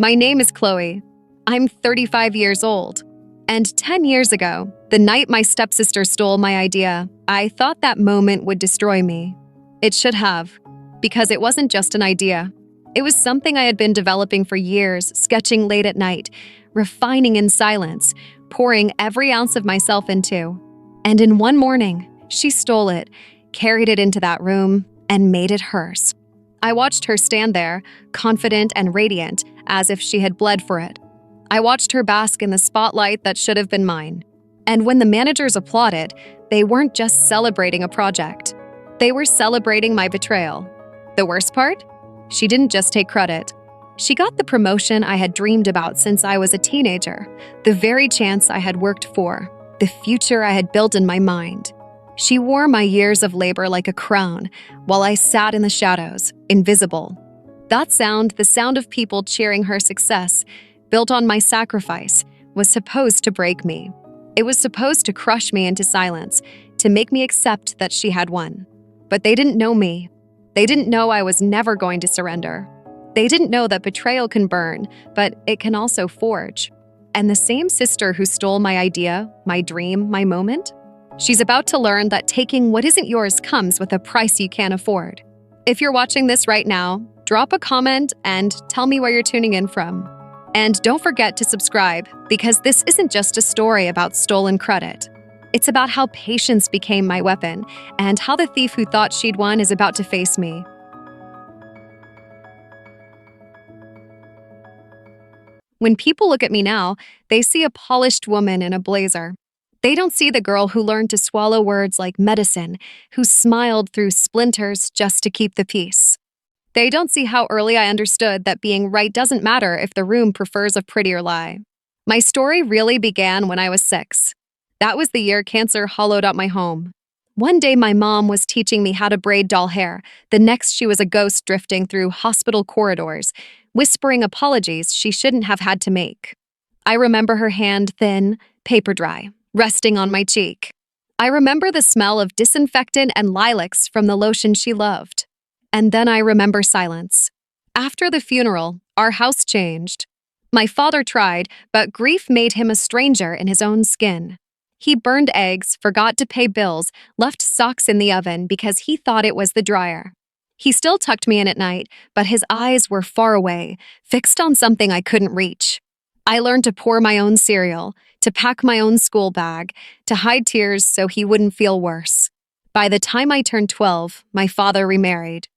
My name is Chloe. I'm 35 years old. And 10 years ago, the night my stepsister stole my idea, I thought that moment would destroy me. It should have, because it wasn't just an idea. It was something I had been developing for years, sketching late at night, refining in silence, pouring every ounce of myself into. And in one morning, she stole it, carried it into that room, and made it hers. I watched her stand there, confident and radiant, as if she had bled for it. I watched her bask in the spotlight that should have been mine. And when the managers applauded, they weren't just celebrating a project. They were celebrating my betrayal. The worst part? She didn't just take credit. She got the promotion I had dreamed about since I was a teenager, the very chance I had worked for, the future I had built in my mind. She wore my years of labor like a crown, while I sat in the shadows, invisible. That sound, the sound of people cheering her success, built on my sacrifice, was supposed to break me. It was supposed to crush me into silence, to make me accept that she had won. But they didn't know me. They didn't know I was never going to surrender. They didn't know that betrayal can burn, but it can also forge. And the same sister who stole my idea, my dream, my moment, she's about to learn that taking what isn't yours comes with a price you can't afford. If you're watching this right now, drop a comment and tell me where you're tuning in from. And don't forget to subscribe, because this isn't just a story about stolen credit. It's about how patience became my weapon, and how the thief who thought she'd won is about to face me. When people look at me now, they see a polished woman in a blazer. They don't see the girl who learned to swallow words like medicine, who smiled through splinters just to keep the peace. They don't see how early I understood that being right doesn't matter if the room prefers a prettier lie. My story really began when I was 6. That was the year cancer hollowed out my home. One day my mom was teaching me how to braid doll hair. The next she was a ghost drifting through hospital corridors, whispering apologies she shouldn't have had to make. I remember her hand thin, paper dry, resting on my cheek. I remember the smell of disinfectant and lilacs from the lotion she loved. And then I remember silence. After the funeral, our house changed. My father tried, but grief made him a stranger in his own skin. He burned eggs, forgot to pay bills, left socks in the oven because he thought it was the dryer. He still tucked me in at night, but his eyes were far away, fixed on something I couldn't reach. I learned to pour my own cereal, to pack my own school bag, to hide tears so he wouldn't feel worse. By the time I turned 12, my father remarried.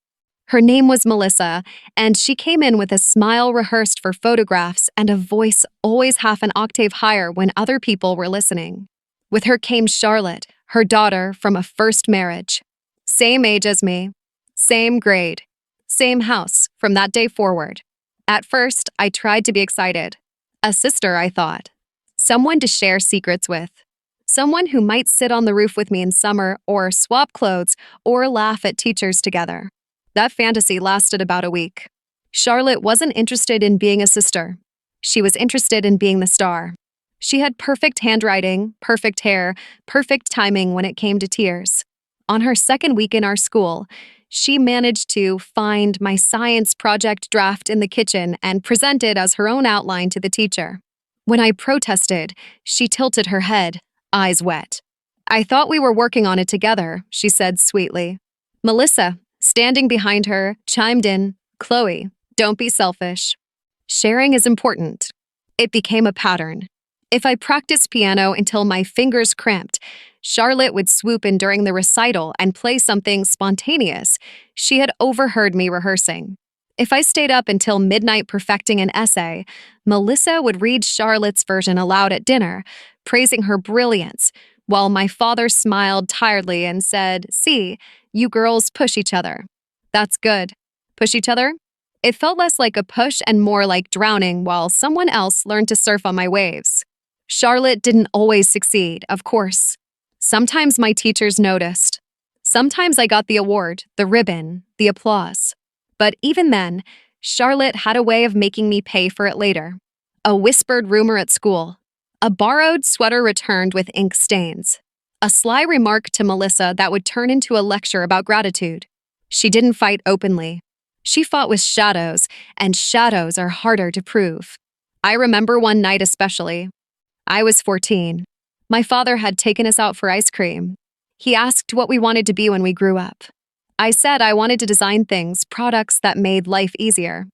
Her name was Melissa, and she came in with a smile rehearsed for photographs and a voice always half an octave higher when other people were listening. With her came Charlotte, her daughter from a first marriage. Same age as me, same grade, same house from that day forward. At first, I tried to be excited. A sister, I thought. Someone to share secrets with. Someone who might sit on the roof with me in summer, or swap clothes, or laugh at teachers together. That fantasy lasted about a week. Charlotte wasn't interested in being a sister. She was interested in being the star. She had perfect handwriting, perfect hair, perfect timing when it came to tears. On her second week in our school, she managed to find my science project draft in the kitchen and present it as her own outline to the teacher. When I protested, she tilted her head, eyes wet. "I thought we were working on it together," she said sweetly. Melissa, standing behind her, chimed in, "Chloe, don't be selfish. Sharing is important." It became a pattern. If I practiced piano until my fingers cramped, Charlotte would swoop in during the recital and play something spontaneous she had overheard me rehearsing. If I stayed up until midnight perfecting an essay, Melissa would read Charlotte's version aloud at dinner, praising her brilliance, while my father smiled tiredly and said, "See, you girls push each other." That's good. Push each other? It felt less like a push and more like drowning while someone else learned to surf on my waves. Charlotte didn't always succeed, of course. Sometimes my teachers noticed. Sometimes I got the award, the ribbon, the applause. But even then, Charlotte had a way of making me pay for it later. A whispered rumor at school. A borrowed sweater returned with ink stains. A sly remark to Melissa that would turn into a lecture about gratitude. She didn't fight openly. She fought with shadows, and shadows are harder to prove. I remember one night especially. I was 14. My father had taken us out for ice cream. He asked what we wanted to be when we grew up. I said I wanted to design things, products that made life easier.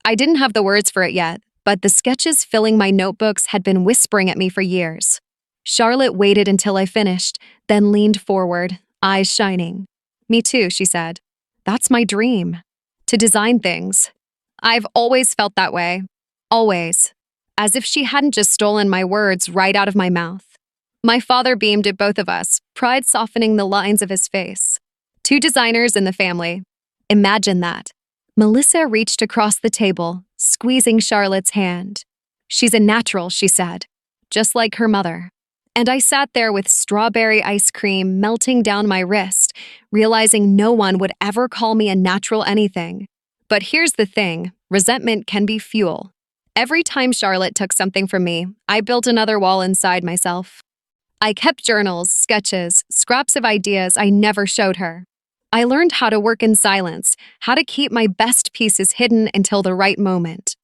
I didn't have the words for it yet, but the sketches filling my notebooks had been whispering at me for years. Charlotte waited until I finished, then leaned forward, eyes shining. Me too, she said. That's my dream. To design things. I've always felt that way. Always. As if she hadn't just stolen my words right out of my mouth. My father beamed at both of us, pride softening the lines of his face. Two designers in the family. Imagine that. Melissa reached across the table, squeezing Charlotte's hand. She's a natural, she said, just like her mother. And I sat there with strawberry ice cream melting down my wrist, realizing no one would ever call me a natural anything. But here's the thing, resentment can be fuel. Every time Charlotte took something from me, I built another wall inside myself. I kept journals, sketches, scraps of ideas I never showed her. I learned how to work in silence, how to keep my best pieces hidden until the right moment.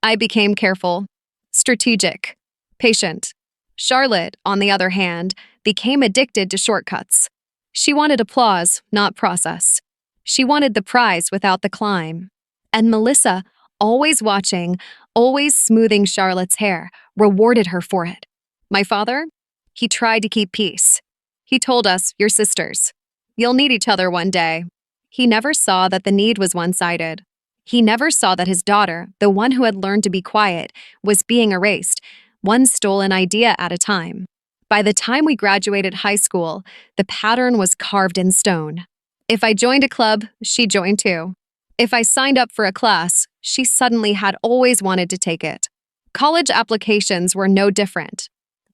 I became careful, strategic, patient. Charlotte, on the other hand, became addicted to shortcuts. She wanted applause, not process. She wanted the prize without the climb. And Melissa, always watching, always smoothing Charlotte's hair, rewarded her for it. My father? He tried to keep peace. He told us, "You're sisters. You'll need each other one day." He never saw that the need was one-sided. He never saw that his daughter, the one who had learned to be quiet, was being erased, one stolen idea at a time. By the time we graduated high school, the pattern was carved in stone. If I joined a club, she joined too. If I signed up for a class, she suddenly had always wanted to take it. College applications were no different.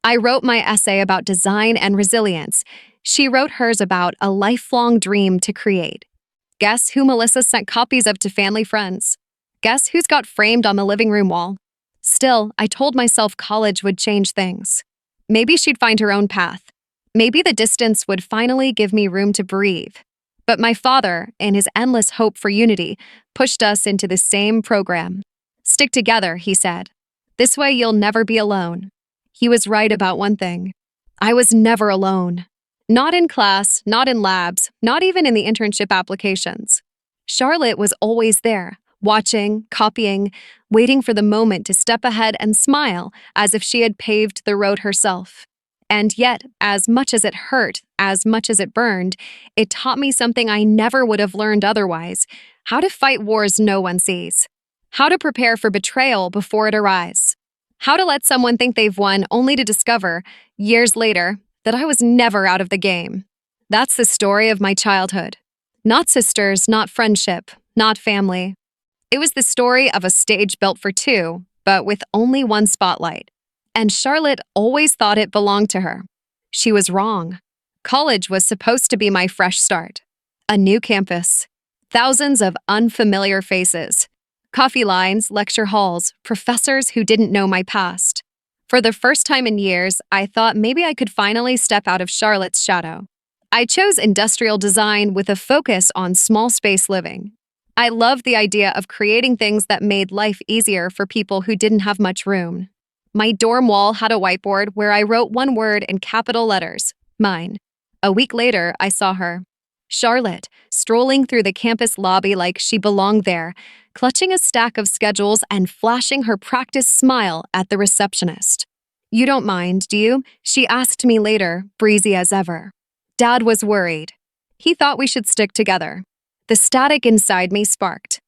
I wrote my essay about design and resilience. She wrote hers about a lifelong dream to create. Guess who Melissa sent copies of to family friends? Guess who's got framed on the living room wall? Still, I told myself college would change things. Maybe she'd find her own path. Maybe the distance would finally give me room to breathe. But my father, in his endless hope for unity, pushed us into the same program. Stick together, he said. This way you'll never be alone. He was right about one thing. I was never alone. Not in class, not in labs, not even in the internship applications. Charlotte was always there, watching, copying, waiting for the moment to step ahead and smile as if she had paved the road herself. And yet, as much as it hurt, as much as it burned, it taught me something I never would have learned otherwise: how to fight wars no one sees, how to prepare for betrayal before it arrives, how to let someone think they've won only to discover, years later, that I was never out of the game. That's the story of my childhood. Not sisters, not friendship, not family. It was the story of a stage built for two, but with only one spotlight. And Charlotte always thought it belonged to her. She was wrong. College was supposed to be my fresh start. A new campus. Thousands of unfamiliar faces. Coffee lines, lecture halls, professors who didn't know my past. For the first time in years, I thought maybe I could finally step out of Charlotte's shadow. I chose industrial design with a focus on small space living. I loved the idea of creating things that made life easier for people who didn't have much room. My dorm wall had a whiteboard where I wrote one word in capital letters, mine. A week later, I saw her. Charlotte, strolling through the campus lobby like she belonged there, clutching a stack of schedules and flashing her practice smile at the receptionist. "You don't mind, do you?" she asked me later, breezy as ever. Dad was worried. He thought we should stick together. The static inside me sparked.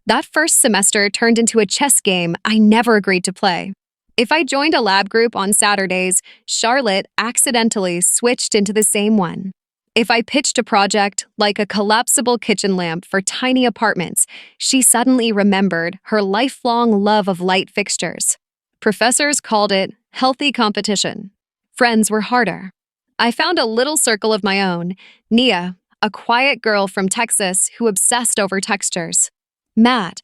That first semester turned into a chess game I never agreed to play. If I joined a lab group on Saturdays, Charlotte accidentally switched into the same one. If I pitched a project, like a collapsible kitchen lamp for tiny apartments, she suddenly remembered her lifelong love of light fixtures. Professors called it healthy competition. Friends were harder. I found a little circle of my own, Nia, a quiet girl from Texas who obsessed over textures. Matt,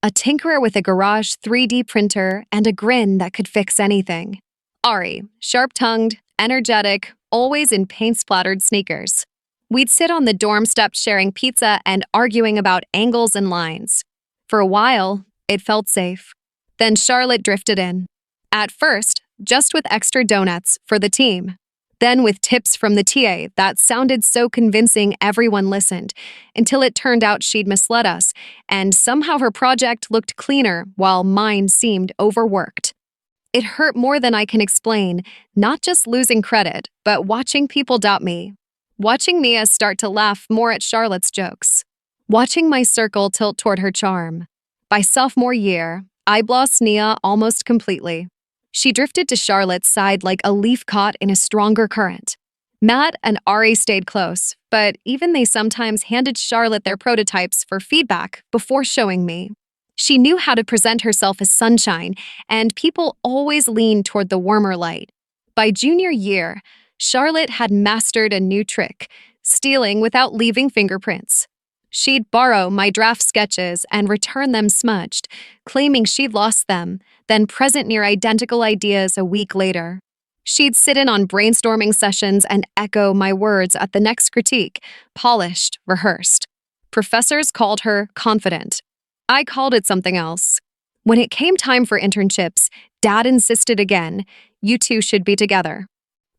a tinkerer with a garage 3D printer and a grin that could fix anything. Ari, sharp-tongued, energetic, always in paint-splattered sneakers. We'd sit on the dorm steps sharing pizza and arguing about angles and lines. For a while, it felt safe. Then Charlotte drifted in. At first, just with extra donuts for the team. Then with tips from the TA that sounded so convincing everyone listened, until it turned out she'd misled us, and somehow her project looked cleaner while mine seemed overworked. It hurt more than I can explain, not just losing credit, but watching people doubt me. Watching Mia start to laugh more at Charlotte's jokes. Watching my circle tilt toward her charm. By sophomore year, I lost Nia almost completely. She drifted to Charlotte's side like a leaf caught in a stronger current. Matt and Ari stayed close, but even they sometimes handed Charlotte their prototypes for feedback before showing me. She knew how to present herself as sunshine, and people always leaned toward the warmer light. By junior year, Charlotte had mastered a new trick, stealing without leaving fingerprints. She'd borrow my draft sketches and return them smudged, claiming she'd lost them, then present near identical ideas a week later. She'd sit in on brainstorming sessions and echo my words at the next critique, polished, rehearsed. Professors called her confident. I called it something else. When it came time for internships, Dad insisted again, you two should be together.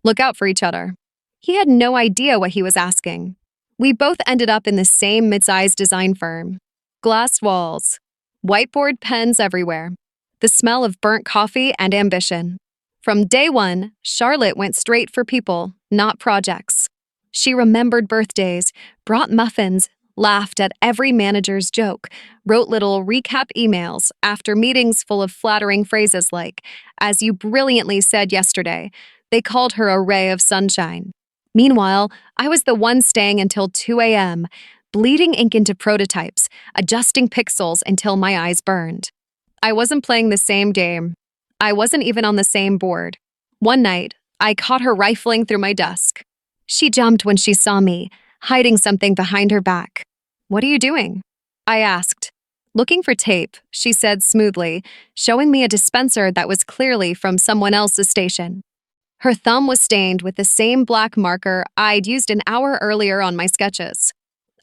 Look out for each other. He had no idea what he was asking. We both ended up in the same mid-sized design firm. Glass walls, whiteboard pens everywhere, the smell of burnt coffee and ambition. From day one, Charlotte went straight for people, not projects. She remembered birthdays, brought muffins, laughed at every manager's joke, wrote little recap emails after meetings full of flattering phrases like, as you brilliantly said yesterday. They called her a ray of sunshine. Meanwhile, I was the one staying until 2 a.m., bleeding ink into prototypes, adjusting pixels until my eyes burned. I wasn't playing the same game. I wasn't even on the same board. One night, I caught her rifling through my desk. She jumped when she saw me, hiding something behind her back. What are you doing? I asked. Looking for tape, she said smoothly, showing me a dispenser that was clearly from someone else's station. Her thumb was stained with the same black marker I'd used an hour earlier on my sketches.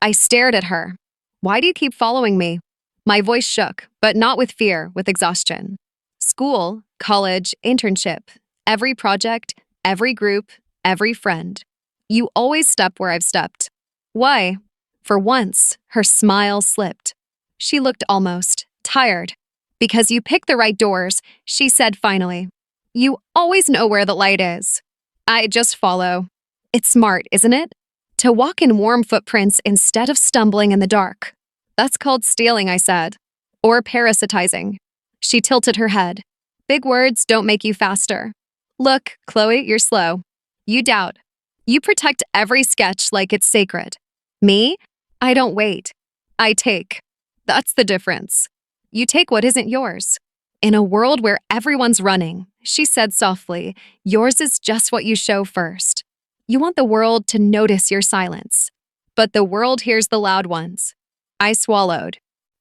I stared at her. Why do you keep following me? My voice shook, but not with fear, with exhaustion. School, college, internship, every project, every group, every friend. You always step where I've stepped. Why? For once, her smile slipped. She looked almost tired. Because you picked the right doors, she said finally. You always know where the light is. I just follow. It's smart, isn't it? To walk in warm footprints instead of stumbling in the dark. That's called stealing, I said. Or parasitizing. She tilted her head. Big words don't make you faster. Look, Chloe, you're slow. You doubt. You protect every sketch like it's sacred. Me? I don't wait. I take. That's the difference. You take what isn't yours. In a world where everyone's running, she said softly, yours is just what you show first. You want the world to notice your silence. But the world hears the loud ones. I swallowed.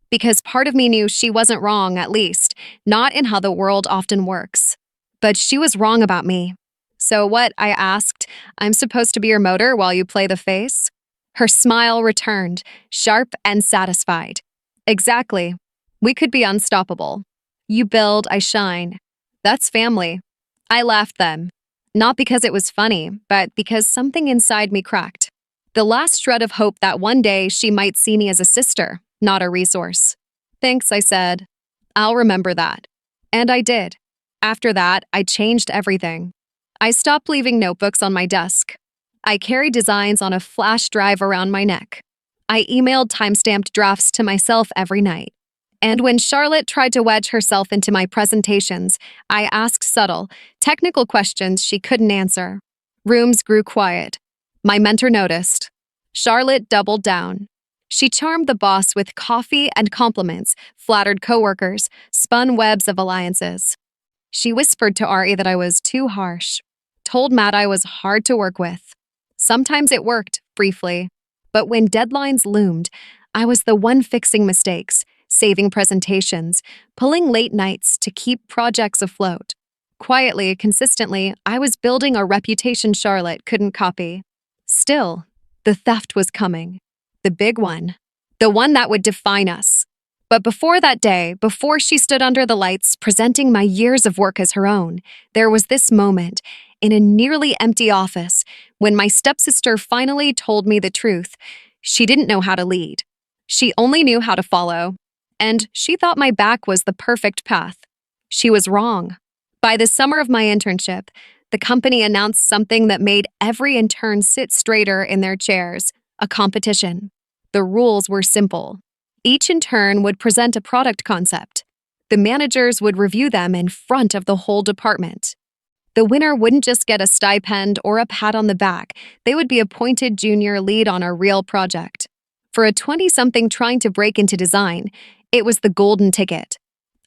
Because part of me knew she wasn't wrong, at least, not in how the world often works. But she was wrong about me. So what, I asked, I'm supposed to be your motor while you play the face? Her smile returned, sharp and satisfied. Exactly. We could be unstoppable. You build, I shine. That's family. I laughed then. Not because it was funny, but because something inside me cracked. The last shred of hope that one day she might see me as a sister, not a resource. Thanks, I said. I'll remember that. And I did. After that, I changed everything. I stopped leaving notebooks on my desk. I carried designs on a flash drive around my neck. I emailed time-stamped drafts to myself every night. And when Charlotte tried to wedge herself into my presentations, I asked subtle, technical questions she couldn't answer. Rooms grew quiet. My mentor noticed. Charlotte doubled down. She charmed the boss with coffee and compliments, flattered coworkers, spun webs of alliances. She whispered to Ari that I was too harsh, told Matt I was hard to work with. Sometimes it worked, briefly. But when deadlines loomed, I was the one fixing mistakes, saving presentations, pulling late nights to keep projects afloat. Quietly, consistently, I was building a reputation Charlotte couldn't copy. Still, The theft was coming. The big one. The one that would define us. But before that day, before she stood under the lights, presenting my years of work as her own, there was this moment in a nearly empty office when my stepsister finally told me the truth. She didn't know how to lead. She only knew how to follow. And she thought my back was the perfect path. She was wrong. By the summer of my internship, the company announced something that made every intern sit straighter in their chairs: a competition. The rules were simple. Each intern would present a product concept. The managers would review them in front of the whole department. The winner wouldn't just get a stipend or a pat on the back, they would be appointed junior lead on a real project. For a 20-something trying to break into design, it was the golden ticket.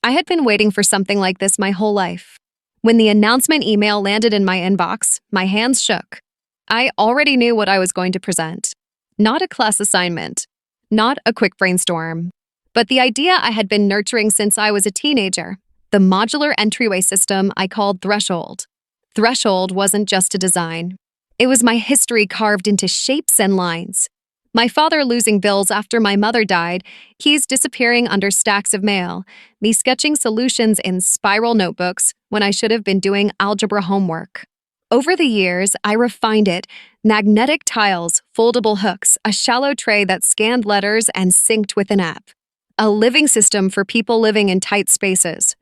I had been waiting for something like this my whole life. When the announcement email landed in my inbox, my hands shook. I already knew what I was going to present. Not a class assignment, not a quick brainstorm, but the idea I had been nurturing since I was a teenager, the modular entryway system I called Threshold. Threshold wasn't just a design. It was my history carved into shapes and lines. My father losing bills after my mother died, keys disappearing under stacks of mail, me sketching solutions in spiral notebooks when I should have been doing algebra homework. Over the years, I refined it: magnetic tiles, foldable hooks, a shallow tray that scanned letters and synced with an app. A living system for people living in tight spaces.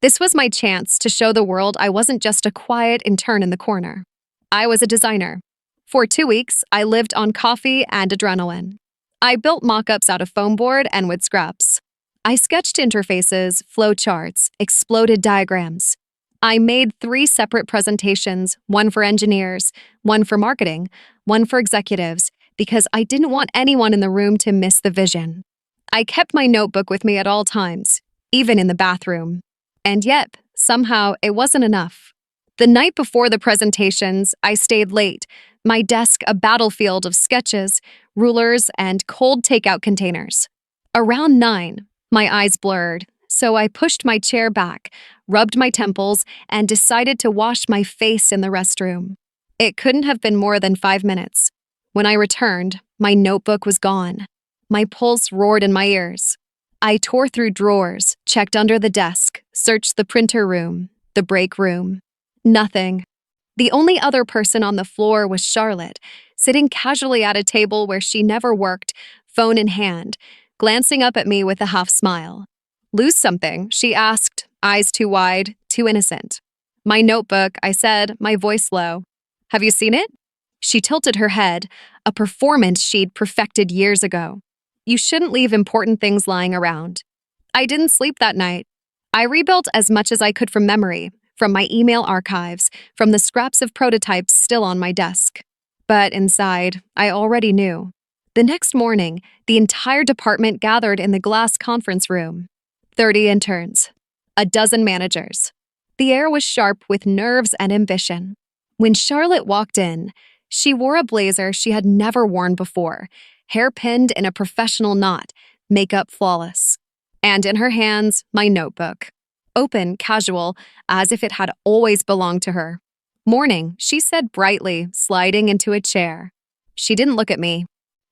This was my chance to show the world I wasn't just a quiet intern in the corner. I was a designer. For 2 weeks, I lived on coffee and adrenaline. I built mock-ups out of foam board and wood scraps. I sketched interfaces, flowcharts, exploded diagrams. I made 3 separate presentations, one for engineers, one for marketing, one for executives, because I didn't want anyone in the room to miss the vision. I kept my notebook with me at all times, even in the bathroom. And yet, somehow, it wasn't enough. The night before the presentations, I stayed late, my desk a battlefield of sketches, rulers, and cold takeout containers. Around 9, my eyes blurred, so I pushed my chair back, rubbed my temples, and decided to wash my face in the restroom. It couldn't have been more than 5 minutes. When I returned, my notebook was gone. My pulse roared in my ears. I tore through drawers, checked under the desk, searched the printer room, the break room. Nothing. The only other person on the floor was Charlotte, sitting casually at a table where she never worked, phone in hand, glancing up at me with a half smile. "Lose something?" she asked, eyes too wide, too innocent. "My notebook," I said, my voice low. "Have you seen it?" She tilted her head, a performance she'd perfected years ago. "You shouldn't leave important things lying around." I didn't sleep that night. I rebuilt as much as I could from memory, from my email archives, from the scraps of prototypes still on my desk. But inside, I already knew. The next morning, the entire department gathered in the glass conference room. 30 interns. A dozen managers. The air was sharp with nerves and ambition. When Charlotte walked in, she wore a blazer she had never worn before, hair pinned in a professional knot, makeup flawless. And in her hands, my notebook. Open, casual, as if it had always belonged to her. "Morning," she said brightly, sliding into a chair. She didn't look at me.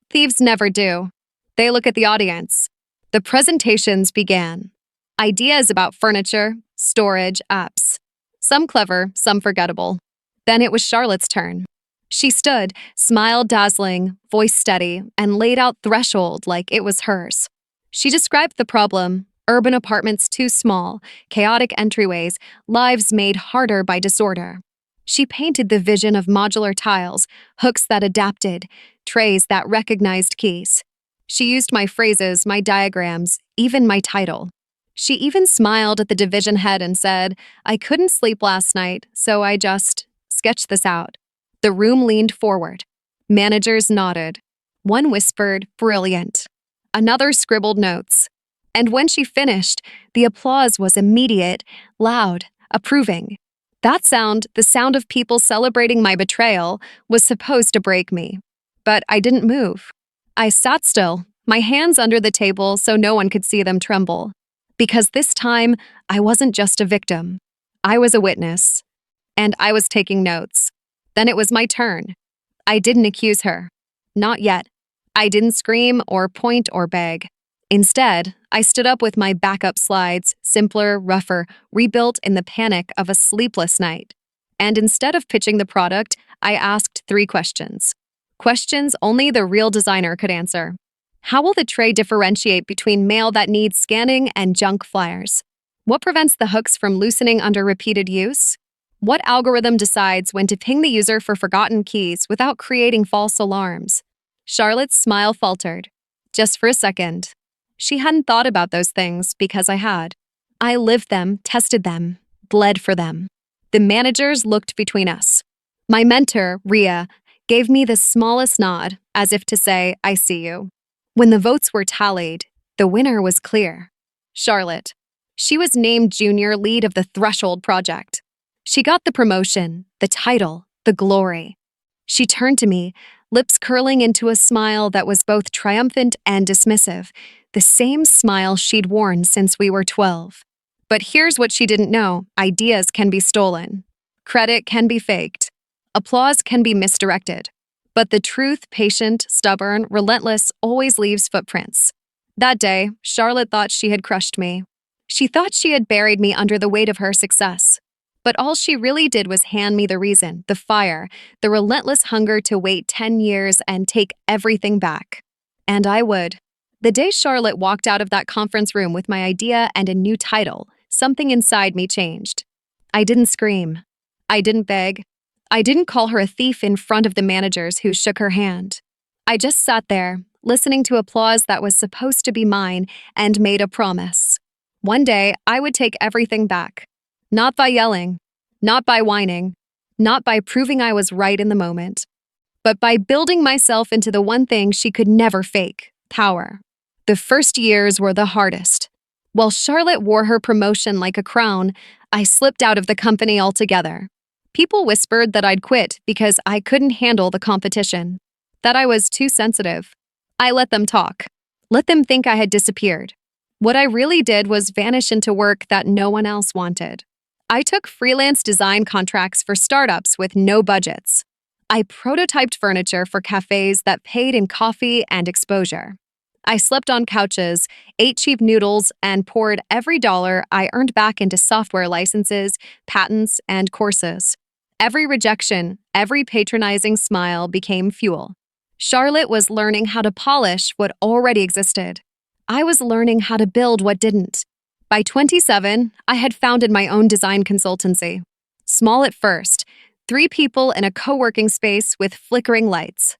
Thieves never do. They look at the audience. The presentations began. Ideas about furniture, storage, apps. Some clever, some forgettable. Then it was Charlotte's turn. She stood, smile dazzling, voice steady, and laid out Threshold like it was hers. She described the problem: urban apartments too small, chaotic entryways, lives made harder by disorder. She painted the vision of modular tiles, hooks that adapted, trays that recognized keys. She used my phrases, my diagrams, even my title. She even smiled at the division head and said, "I couldn't sleep last night, so I just sketched this out." The room leaned forward. Managers nodded. One whispered, "Brilliant." Another scribbled notes. And when she finished, the applause was immediate, loud, approving. That sound, the sound of people celebrating my betrayal, was supposed to break me. But I didn't move. I sat still, my hands under the table so no one could see them tremble. Because this time, I wasn't just a victim. I was a witness. And I was taking notes. Then it was my turn. I didn't accuse her. Not yet. I didn't scream or point or beg. Instead, I stood up with my backup slides, simpler, rougher, rebuilt in the panic of a sleepless night. And instead of pitching the product, I asked 3 questions. Questions only the real designer could answer. How will the tray differentiate between mail that needs scanning and junk flyers? What prevents the hooks from loosening under repeated use? What algorithm decides when to ping the user for forgotten keys without creating false alarms? Charlotte's smile faltered. Just for a second. She hadn't thought about those things because I had. I lived them, tested them, bled for them. The managers looked between us. My mentor, Ria, gave me the smallest nod, as if to say, I see you. When the votes were tallied, the winner was clear. Charlotte. She was named junior lead of the Threshold project. She got the promotion, the title, the glory. She turned to me, lips curling into a smile that was both triumphant and dismissive, the same smile she'd worn since we were 12. But here's what she didn't know: ideas can be stolen. Credit can be faked. Applause can be misdirected. But the truth, patient, stubborn, relentless, always leaves footprints. That day, Charlotte thought she had crushed me. She thought she had buried me under the weight of her success. But all she really did was hand me the reason, the fire, the relentless hunger to wait 10 years and take everything back. And I would. The day Charlotte walked out of that conference room with my idea and a new title, something inside me changed. I didn't scream. I didn't beg. I didn't call her a thief in front of the managers who shook her hand. I just sat there, listening to applause that was supposed to be mine, and made a promise. One day, I would take everything back. Not by yelling, not by whining, not by proving I was right in the moment, but by building myself into the one thing she could never fake: power. The first years were the hardest. While Charlotte wore her promotion like a crown, I slipped out of the company altogether. People whispered that I'd quit because I couldn't handle the competition, that I was too sensitive. I let them talk, let them think I had disappeared. What I really did was vanish into work that no one else wanted. I took freelance design contracts for startups with no budgets. I prototyped furniture for cafes that paid in coffee and exposure. I slept on couches, ate cheap noodles, and poured every dollar I earned back into software licenses, patents, and courses. Every rejection, every patronizing smile became fuel. Charlotte was learning how to polish what already existed. I was learning how to build what didn't. By 27, I had founded my own design consultancy. Small at first, 3 people in a co-working space with flickering lights.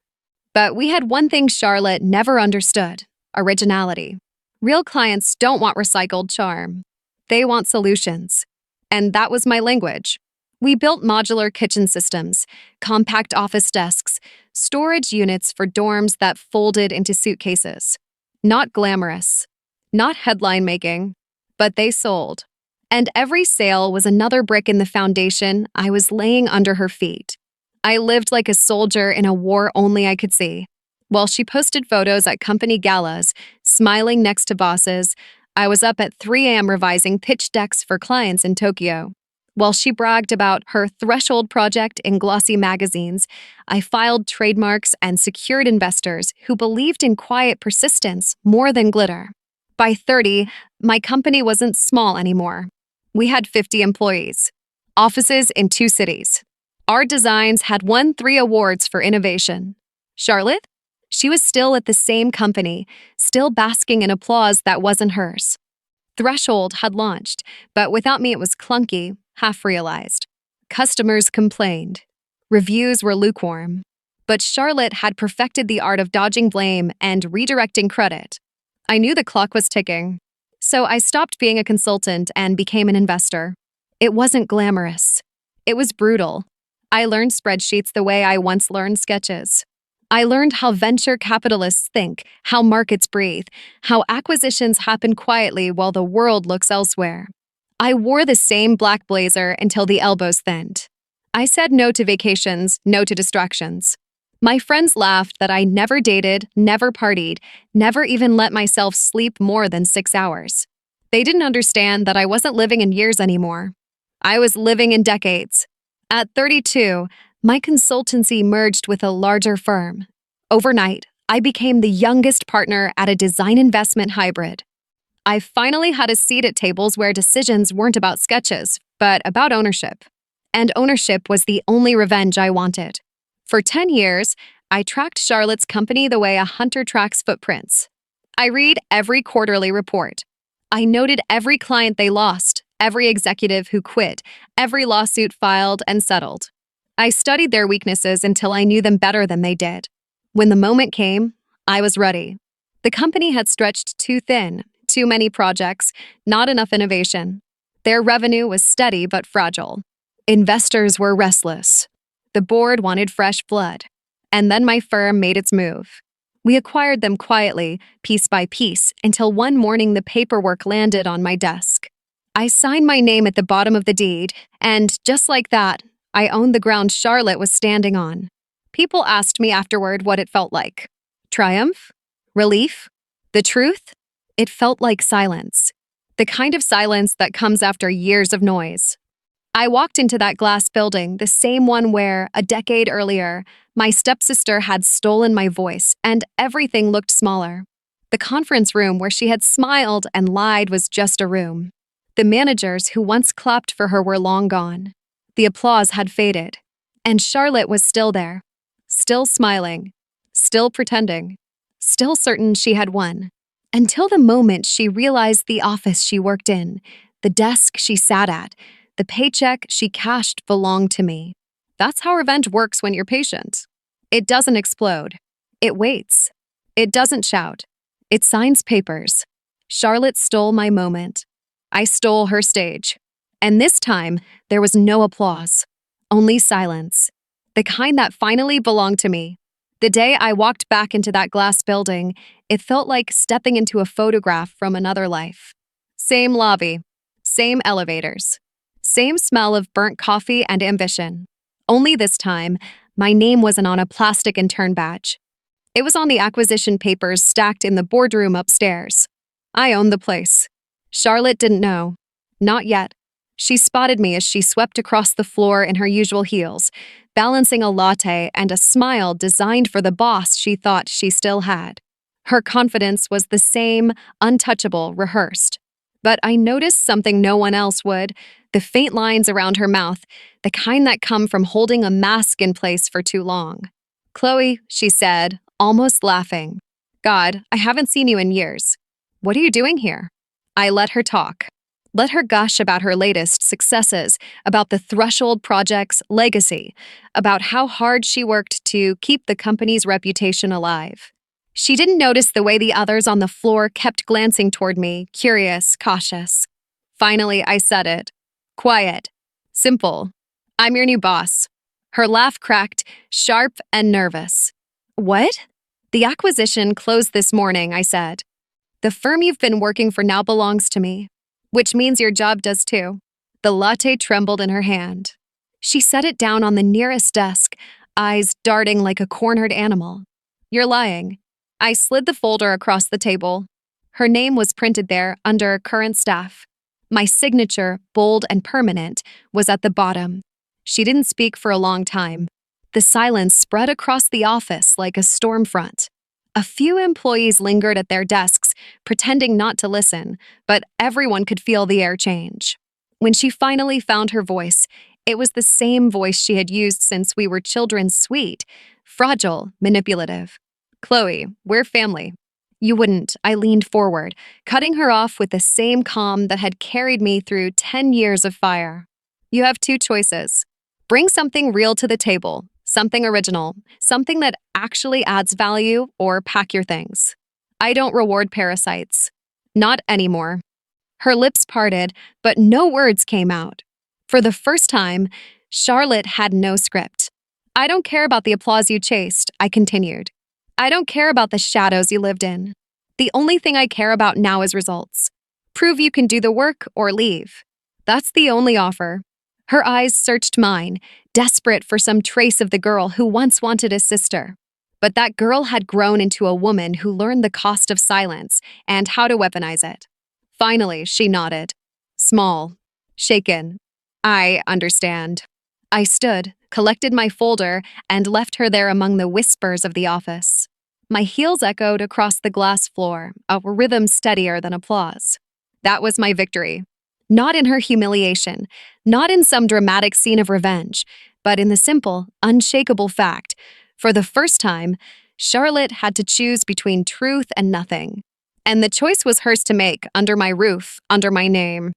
But we had one thing Charlotte never understood: originality. Real clients don't want recycled charm. They want solutions. And that was my language. We built modular kitchen systems, compact office desks, storage units for dorms that folded into suitcases. Not glamorous, not headline making, but they sold. And every sale was another brick in the foundation I was laying under her feet. I lived like a soldier in a war only I could see. While she posted photos at company galas, smiling next to bosses, I was up at 3 a.m. revising pitch decks for clients in Tokyo. While she bragged about her Threshold project in glossy magazines, I filed trademarks and secured investors who believed in quiet persistence more than glitter. By 30, my company wasn't small anymore. We had 50 employees, offices in 2 cities. Our designs had won 3 awards for innovation. Charlotte? She was still at the same company, still basking in applause that wasn't hers. Threshold had launched, but without me it was clunky, half-realized. Customers complained. Reviews were lukewarm. But Charlotte had perfected the art of dodging blame and redirecting credit. I knew the clock was ticking. So I stopped being a consultant and became an investor. It wasn't glamorous. It was brutal. I learned spreadsheets the way I once learned sketches. I learned how venture capitalists think, how markets breathe, how acquisitions happen quietly while the world looks elsewhere. I wore the same black blazer until the elbows thinned. I said no to vacations, no to distractions. My friends laughed that I never dated, never partied, never even let myself sleep more than 6 hours. They didn't understand that I wasn't living in years anymore. I was living in decades. At 32, my consultancy merged with a larger firm. Overnight, I became the youngest partner at a design investment hybrid. I finally had a seat at tables where decisions weren't about sketches, but about ownership. And ownership was the only revenge I wanted. For 10 years, I tracked Charlotte's company the way a hunter tracks footprints. I read every quarterly report. I noted every client they lost, every executive who quit, every lawsuit filed and settled. I studied their weaknesses until I knew them better than they did. When the moment came, I was ready. The company had stretched too thin, too many projects, not enough innovation. Their revenue was steady but fragile. Investors were restless. The board wanted fresh blood. And then my firm made its move. We acquired them quietly, piece by piece, until one morning the paperwork landed on my desk. I signed my name at the bottom of the deed, and just like that, I owned the ground Charlotte was standing on. People asked me afterward what it felt like. Triumph? Relief? The truth? It felt like silence. The kind of silence that comes after years of noise. I walked into that glass building, the same one where, a decade earlier, my stepsister had stolen my voice, and everything looked smaller. The conference room where she had smiled and lied was just a room. The managers who once clapped for her were long gone. The applause had faded. And Charlotte was still there. Still smiling. Still pretending. Still certain she had won. Until the moment she realized the office she worked in, the desk she sat at, the paycheck she cashed belonged to me. That's how revenge works when you're patient. It doesn't explode. It waits. It doesn't shout. It signs papers. Charlotte stole my moment. I stole her stage. And this time, there was no applause. Only silence. The kind that finally belonged to me. The day I walked back into that glass building, it felt like stepping into a photograph from another life. Same lobby. Same elevators. Same smell of burnt coffee and ambition. Only this time, my name wasn't on a plastic intern badge. It was on the acquisition papers stacked in the boardroom upstairs. I owned the place. Charlotte didn't know. Not yet. She spotted me as she swept across the floor in her usual heels, balancing a latte and a smile designed for the boss she thought she still had. Her confidence was the same, untouchable, rehearsed. But I noticed something no one else would, the faint lines around her mouth, the kind that come from holding a mask in place for too long. "Chloe," she said, almost laughing. "God, I haven't seen you in years. What are you doing here?" I let her talk. Let her gush about her latest successes, about the Threshold Project's legacy, about how hard she worked to keep the company's reputation alive. She didn't notice the way the others on the floor kept glancing toward me, curious, cautious. Finally, I said it. Quiet. Simple. "I'm your new boss." Her laugh cracked, sharp and nervous. "What?" "The acquisition closed this morning," I said. "The firm you've been working for now belongs to me. Which means your job does too." The latte trembled in her hand. She set it down on the nearest desk, eyes darting like a cornered animal. "You're lying." I slid the folder across the table. Her name was printed there under current staff. My signature, bold and permanent, was at the bottom. She didn't speak for a long time. The silence spread across the office like a storm front. A few employees lingered at their desks, pretending not to listen, but everyone could feel the air change. When she finally found her voice, it was the same voice she had used since we were children, sweet, fragile, manipulative. "Chloe, we're family." "You wouldn't," I leaned forward, cutting her off with the same calm that had carried me through 10 years of fire. "You have two choices. Bring something real to the table. Something original, something that actually adds value, or pack your things. I don't reward parasites. Not anymore." Her lips parted, but no words came out. For the first time, Charlotte had no script. "I don't care about the applause you chased," I continued. "I don't care about the shadows you lived in. The only thing I care about now is results. Prove you can do the work or leave. That's the only offer." Her eyes searched mine, desperate for some trace of the girl who once wanted a sister. But that girl had grown into a woman who learned the cost of silence and how to weaponize it. Finally, she nodded. Small. Shaken. "I understand." I stood, collected my folder, and left her there among the whispers of the office. My heels echoed across the glass floor, a rhythm steadier than applause. That was my victory. Not in her humiliation, not in some dramatic scene of revenge, but in the simple, unshakable fact. For the first time, Charlotte had to choose between truth and nothing. And the choice was hers to make, under my roof, under my name.